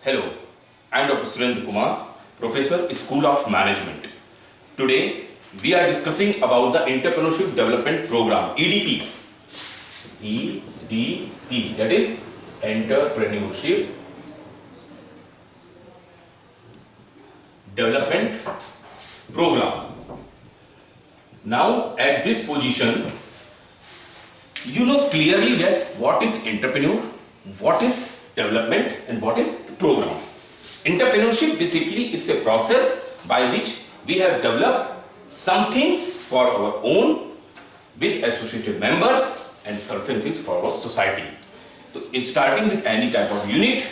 Hello, I am Dr. Surendra Kumar, Professor, School of Management. Today, we are discussing about the Entrepreneurship Development Program, EDP. EDP, that is Entrepreneurship Development Program. Now, at this position, you know clearly that what is entrepreneur, what is development, and what is the program. Entrepreneurship basically is a process by which we have developed something for our own with associated members and certain things for our society. So, in starting with any type of unit,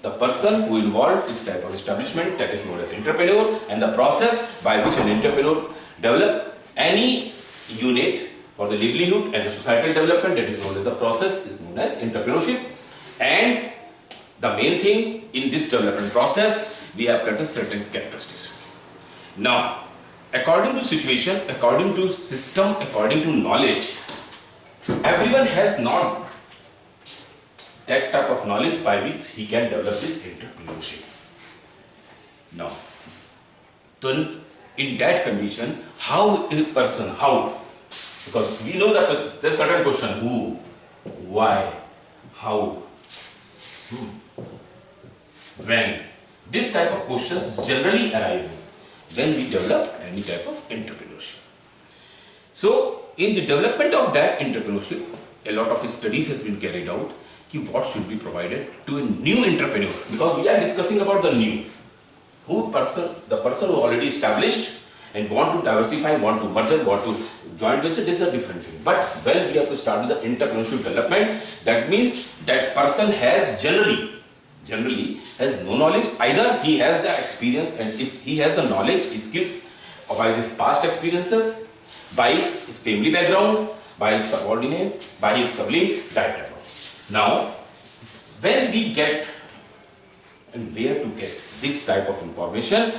the person who involved this type of establishment, that is known as entrepreneur, and the process by which an entrepreneur develop any unit for the livelihood and the societal development, that is known as the process, is known as entrepreneurship. And the main thing in this development process, we have got a certain characteristics. Now, according to situation, according to system, according to knowledge, everyone has not that type of knowledge by which he can develop this entrepreneurship. Now, then in that condition, how is a person, how? Because we know that there is certain question, who, why, how, when. This type of questions generally arise when we develop any type of entrepreneurship. So, in the development of that entrepreneurship, a lot of studies has been carried out what should be provided to a new entrepreneur, because we are discussing about the new. The person who already established and want to diversify, want to merge, want to joint venture, this is a different thing. But when we have to start with the entrepreneurship development, that means that person has generally has no knowledge. Either he has the experience and he has the knowledge, skills by his past experiences, by his family background, by his subordinate, by his siblings, that type of. Now, when we get and where to get this type of information,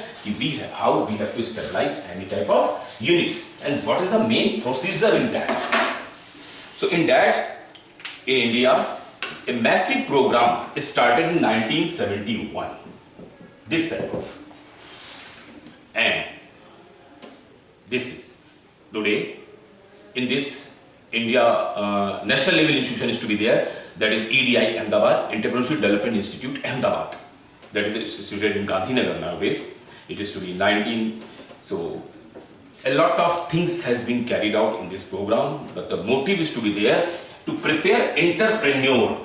how we have to stabilize any type of units, and what is the main procedure in that. So in that, in India, a massive program started in 1971, this type of, and this is today in this India national level institution is to be there, that is EDI Ahmedabad, Entrepreneurship Development Institute Ahmedabad, that is situated in Gandhinagar nowadays. It is to be 19. So a lot of things has been carried out in this program, but the motive is to be there to prepare entrepreneur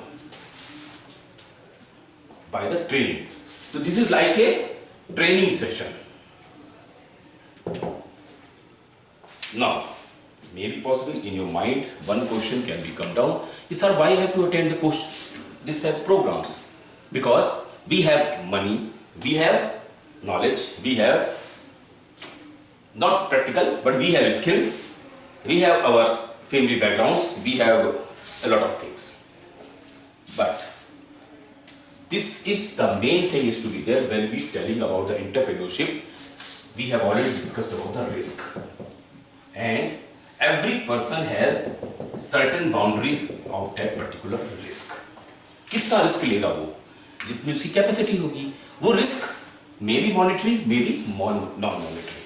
by the training. So this is like a training session. Now, maybe possible in your mind, one question can be come down, is sir, why I have to attend the course, this type of programs? Because we have money, we have knowledge, we have not practical, but we have skill, we have our family background, we have a lot of things. But this is the main thing is to be there when we telling about the entrepreneurship. We have already discussed about the risk, and every person has certain boundaries of that particular risk. कितना risk लेगा वो, जितनी उसकी capacity होगी, वो risk may be monetary, may be non monetary,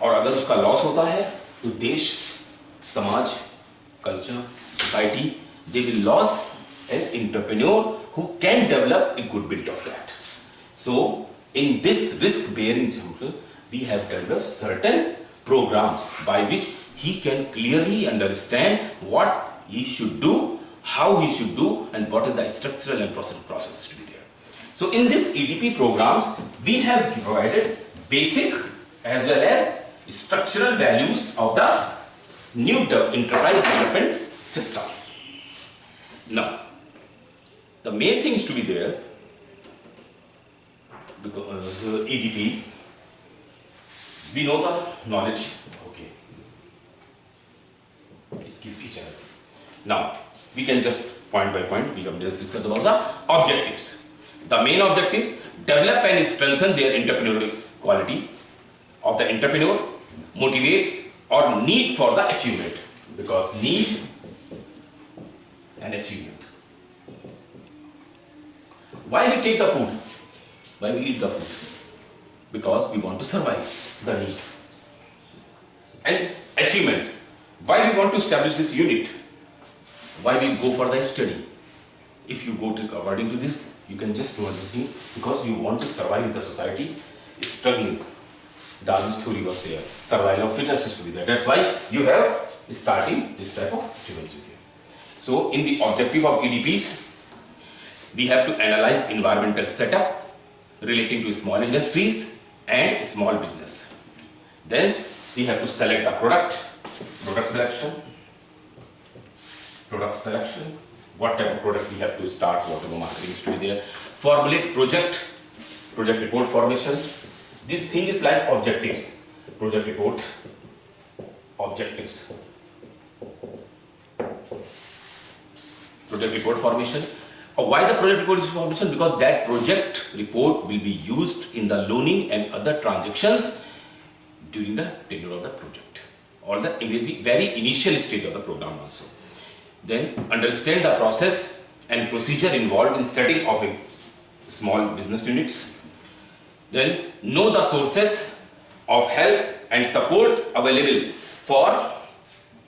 और अगर उसका लॉस होता है तो देश, समाज, culture, society, they will lose an entrepreneur who can develop a good build of that. So in this risk bearing example, we have developed certain programs by which he can clearly understand what he should do, how he should do, and what is the structural and processes to be there. So in this EDP programs, we have provided basic as well as structural values of the new enterprise development system. Now, the main thing is to be there, because EDP, we know the knowledge, okay, skills each other. Now, we can just point by point, we can just discuss about the objectives. The main objectives, develop and strengthen their entrepreneurial quality of the entrepreneur, motivates or need for the achievement, because need and achievement. Why we take the food? Why we eat the food? Because we want to survive the need. And achievement. Why we want to establish this unit? Why we go for the study? If you go to according to this, you can just do one thing, because you want to survive in the society, struggling. Darwin's theory was there. Survival of fittest is to be there. That's why you have starting this type of activities with you. So in the objective of EDPs, we have to analyze environmental setup relating to small industries and small business. Then we have to select the product selection, what type of product we have to start, whatever marketing is to be there. Formulate project report formation. This thing is like objectives. Project report, objectives. Project report formation. Why the project report is formation? Because that project report will be used in the loaning and other transactions during the tenure of the project, or the very initial stage of the program also. Then understand the process and procedure involved in setting up a small business units. Then know the sources of help and support available for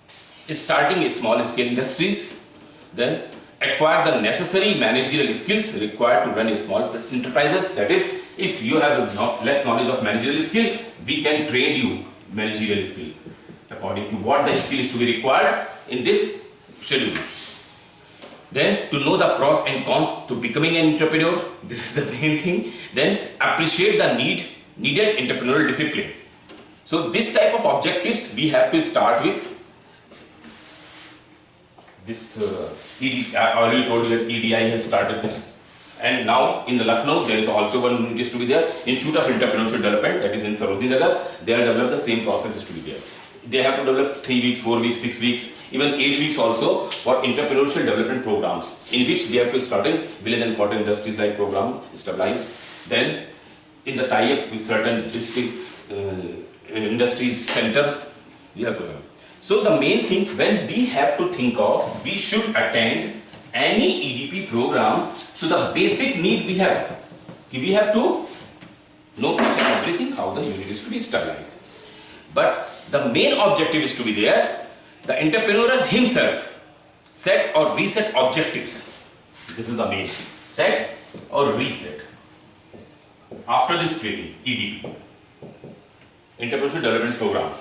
starting a small scale industries. Then acquire the necessary managerial skills required to run a small enterprises. That is, if you have less knowledge of managerial skill, we can train you managerial skill according to what the skill is to be required in this schedule. Then to know the pros and cons to becoming an entrepreneur. This is the main thing. Then appreciate the needed entrepreneurial discipline. So this type of objectives we have to start with. This EDI, I already told you that EDI has started this, and now in the Lucknow there is also one unit is to be there. Institute of Entrepreneurship Development, that is in Sarojini Nagar. They are developed the same process is to be there. They have to develop 3 weeks, 4 weeks, 6 weeks, even 8 weeks also for entrepreneurial development programs, in which they have to start in village and quarter industries like program, stabilize. Then in the tie-up with certain district industries center, we have to. So the main thing when we have to think of, we should attend any EDP program. So the basic need we have to know each and everything, how the unit is to be stabilized. But the main objective is to be there. The entrepreneur himself set or reset objectives. This is the main thing. Set or reset. After this training, EDP, Entrepreneurship Development Program.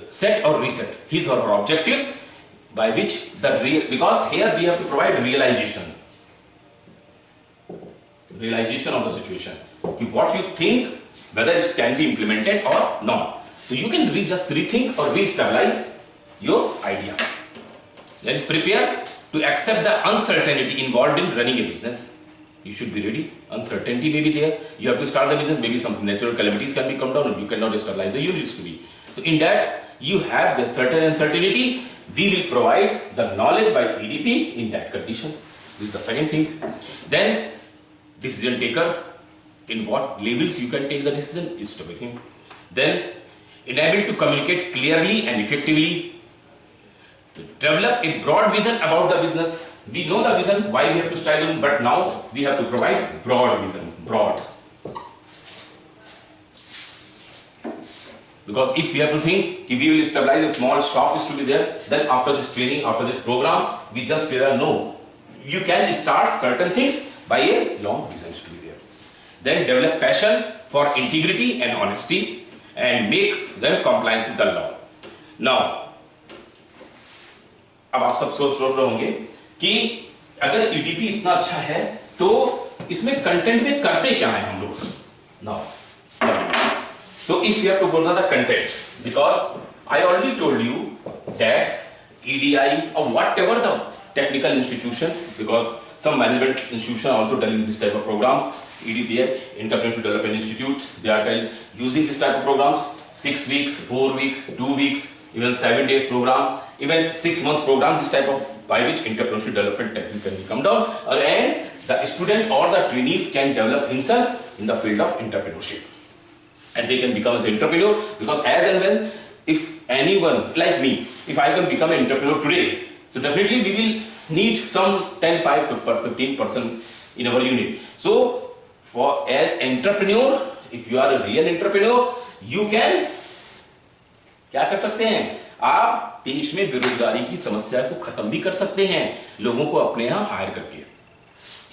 Set or reset his or her objectives, by which because here we have to provide realization of the situation. What you think, whether it can be implemented or not. So you can just rethink or re-stabilize your idea. Then prepare to accept the uncertainty involved in running a business. You should be ready. Uncertainty may be there. You have to start the business. Maybe some natural calamities can be come down, and you cannot stabilize the units to be. So in that you have the certain uncertainty. We will provide the knowledge by EDP in that condition. This is the second things. Then decision taker, in what levels you can take the decision is to begin. Then enable to communicate clearly and effectively. Develop a broad vision about the business. We know the vision, why we have to style in, but now we have to provide broad vision, broad. Because if we have to think, if we will stabilize a small shop is to be there, then after this training, after this program, we just figure no. You can start certain things by a long vision is to be there. Then develop passion for integrity and honesty and make them compliance with the law. Now, अब आप सब सोच रहे होंगे कि अगर EDP इतना अच्छा है तो इसमें कंटेंट में करते क्या है हम लोग? Now, so if you have to go to the content, because I already told you that EDI or whatever the technical institutions, because some management institutions are also telling this type of programs, EDPI, Entrepreneurship Development Institute, they are using this type of programs, 6 weeks, 4 weeks, 2 weeks, even 7 days program, even 6 month program, this type of by which entrepreneurship development technique can come down, and the student or the trainees can develop himself in the field of entrepreneurship. And they can become an entrepreneur, because as and when, if anyone like me, if I can become an entrepreneur today, so definitely we will need some 10, 5, 15% in our unit. So for an entrepreneur, if you are a real entrepreneur, you can क्या कर सकते हैं, आप देश में बेरोजगारी की समस्या को खत्म भी कर सकते हैं लोगों को अपने यहां हायर करके.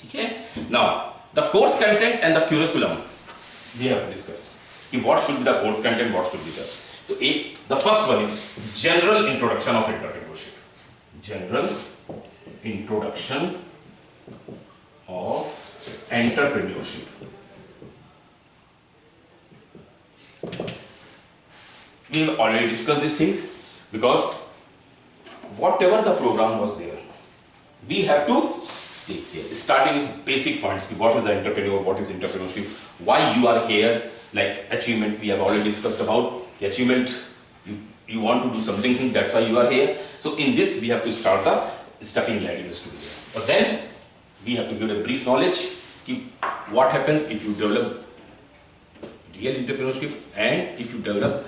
ठीक है. Now the course content and the curriculum we have to discuss कि what should be the course content, what should be the. तो एक the first one is general introduction of entrepreneurship. General introduction of entrepreneurship. We have already discussed these things because whatever the program was there, we have to take care. Starting with basic points, what is the entrepreneur, what is entrepreneurship, why you are here, like achievement we have already discussed about. The achievement, you want to do something, that's why you are here. So in this we have to start the stepping ladder to there. But then we have to give a brief knowledge what happens if you develop real entrepreneurship and if you develop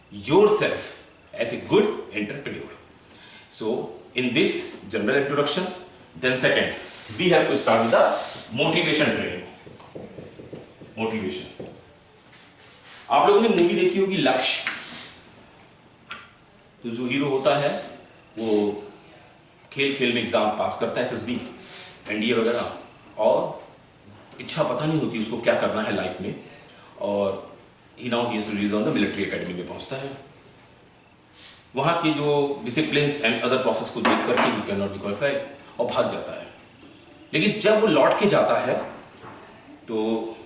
yourself as a good entrepreneur. So in this general introductions, then second we have to start with the motivation training. Motivation. आप लोगों ने movie देखी होगी लक्ष्य. तो जो hero होता है वो खेल में एग्जाम पास करता है, एसएसबी, एनडीए वगैरह, और इच्छा पता नहीं होती उसको क्या करना है लाइफ में, और he is released on the military academy में पहुंचता है. वहाँ के जो डिसिप्लिन्स एंड अदर प्रोसेस को देख करके he cannot be qualified और भाग जाता है. लेकिन जब वो लौट के जाता है तो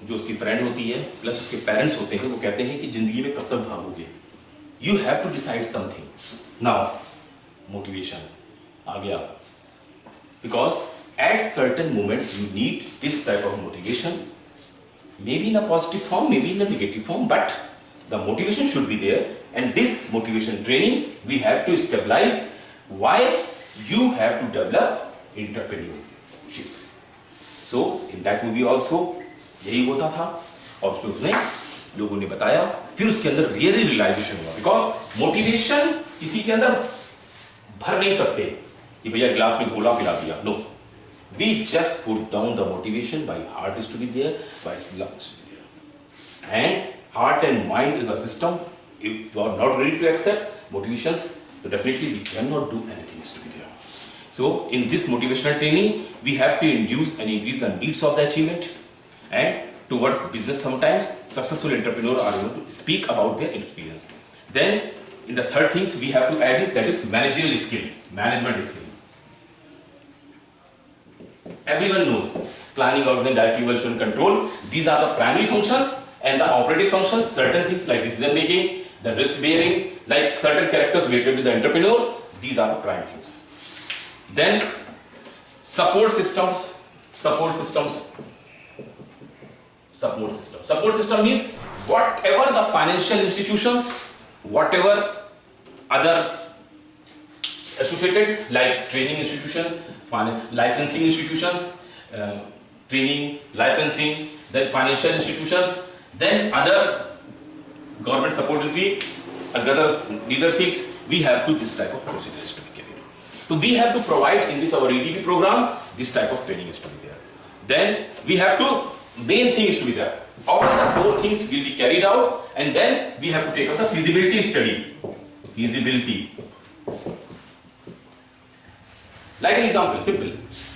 जो उसकी फ्रेंड होती है प्लस उसके पेरेंट्स होते हैं वो कहते हैं कि जिंदगी में कब तक भागोगे, you have to decide something. Now motivation आ गया, because at certain moments you need this type of motivation, maybe in a positive form, maybe in a negative form, but the motivation should be there, and this motivation training we have to stabilize why you have to develop entrepreneurship. So in that movie also यही होता था, और उसमें लोगों ने बताया, फिर उसके अंदर रियली रियलाइजेशन हुआ, बिकॉज मोटिवेशन किसी के अंदर भर नहीं सकते कि भैया गिलास में गोला पिला दिया. No, we just put down the motivation by heart is to be there, by lungs to be there, and heart and mind is a system. If you are not ready to accept motivations, so definitely we cannot do anything is to be there. So in this motivational training we have to induce and increase the needs of the achievement, and towards business sometimes successful entrepreneurs are able to speak about their experience. Then in the third things we have to add it, that is managerial skill, management skill. Everyone knows planning, organizing, directing, evaluation, control. These are the primary functions, and the operative functions, certain things like decision making, the risk bearing, like certain characters related to the entrepreneur. These are the prime things. Then support systems. Support system means whatever the financial institutions, whatever other associated like training institution, licensing institutions, training, licensing, then financial institutions, then other government support will be other things. We have to this type of procedures to be carried. So we have to provide in this our EDP program this type of training is to be there. Then we have to main thing is to be there. All the four things will be carried out, and then we have to take up the feasibility study. Feasibility. Like an example, simple.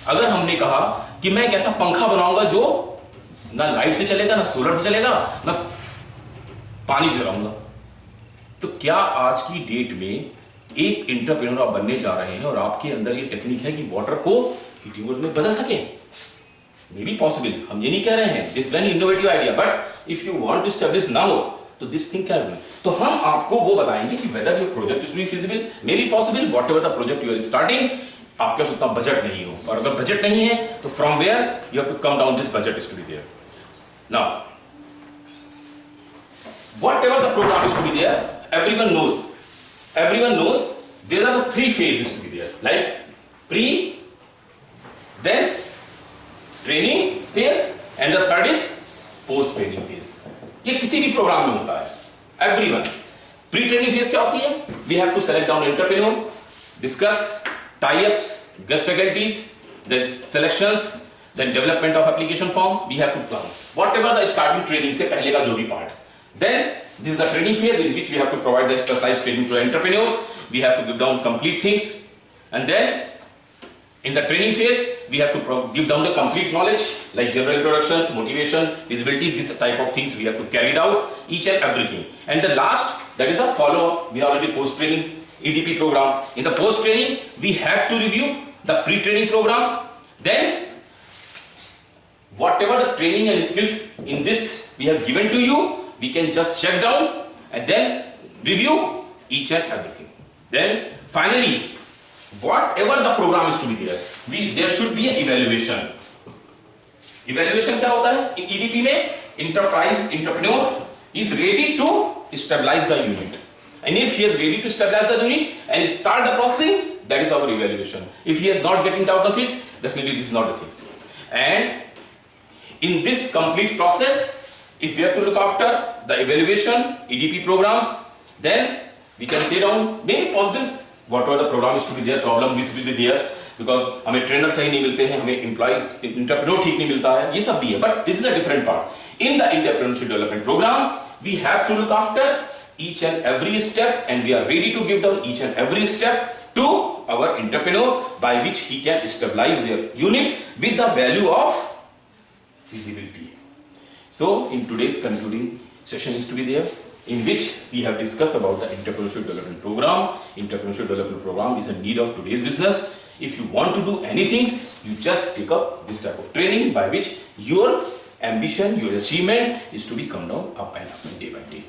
अगर हमने कहा कि मैं एक ऐसा पंखा बनाऊंगा जो ना लाइट से चलेगा, ना सोलर से चलेगा, ना पानी से चलाऊंगा, तो क्या आज की डेट में एक एंटरप्रेन्योर आप बनने जा रहे हैं और आपके अंदर ये टेक्निक है कि वाटर को हीटिंग मोड में बदल सके? मे बी पॉसिबल, हम ये नहीं कह रहे हैं, this very innovative idea, but if you want to establish now तो दिस थिंग कैन बी. तो हम आपको वो बताएंगे कि whether your project is to be feasible, maybe possible, whatever the project you are starting, आपके पास उतना बजट नहीं हो, और अगर बजट नहीं है तो from where you have to come down this budget is to be there. Now whatever the program is to be there, everyone knows there are the three phases to be there, like pre, then training phase, and the third is post training phase. ये किसी भी programme में होता है. Everyone. Pre training phase क्या होती है? We have to select down entrepreneur, discuss tie-ups, guest faculties, then selections, then development of application form. We have to plan whatever the starting training से पहले का जो भी part. Then this is the training phase in which we have to provide the specialized training to the entrepreneur. We have to give down complete things, and then in the training phase we have to give down the complete knowledge like general introductions, motivation, visibility. This type of things we have to carry it out, each and everything. And the last, that is the follow-up. We have already post-training EDP program. In the post-training we have to review the pre-training programs. Then whatever the training and skills in this we have given to you, we can just check down and then review each and everything. Then finally, whatever the program is to be there, there should be an evaluation. Evaluation क्या होता है? In EDP में entrepreneur is ready to stabilize the unit, and if he is ready to stabilize the unit and start the processing, that is our evaluation. If he is not getting out the things, definitely this is not the things. And in this complete process, if we have to look after the evaluation, EDP programs, then we can say down maybe possible whatever the program is to be there, problem which will be there, because हमें trainer सही नहीं मिलते हैं, हमें employ entrepreneur ठीक नहीं मिलता है, ये सब भी है. But this is a different part. In the entrepreneurship development programme we have to look after each and every step, and we are ready to give down each and every step to our entrepreneur by which he can stabilize their units with the value of feasibility. So in today's concluding session is to be there, in which we have discussed about the entrepreneurship development program. Entrepreneurship development program is a need of today's business. If you want to do anything, you just take up this type of training by which your ambition, your achievement is to be come down up and up day by day.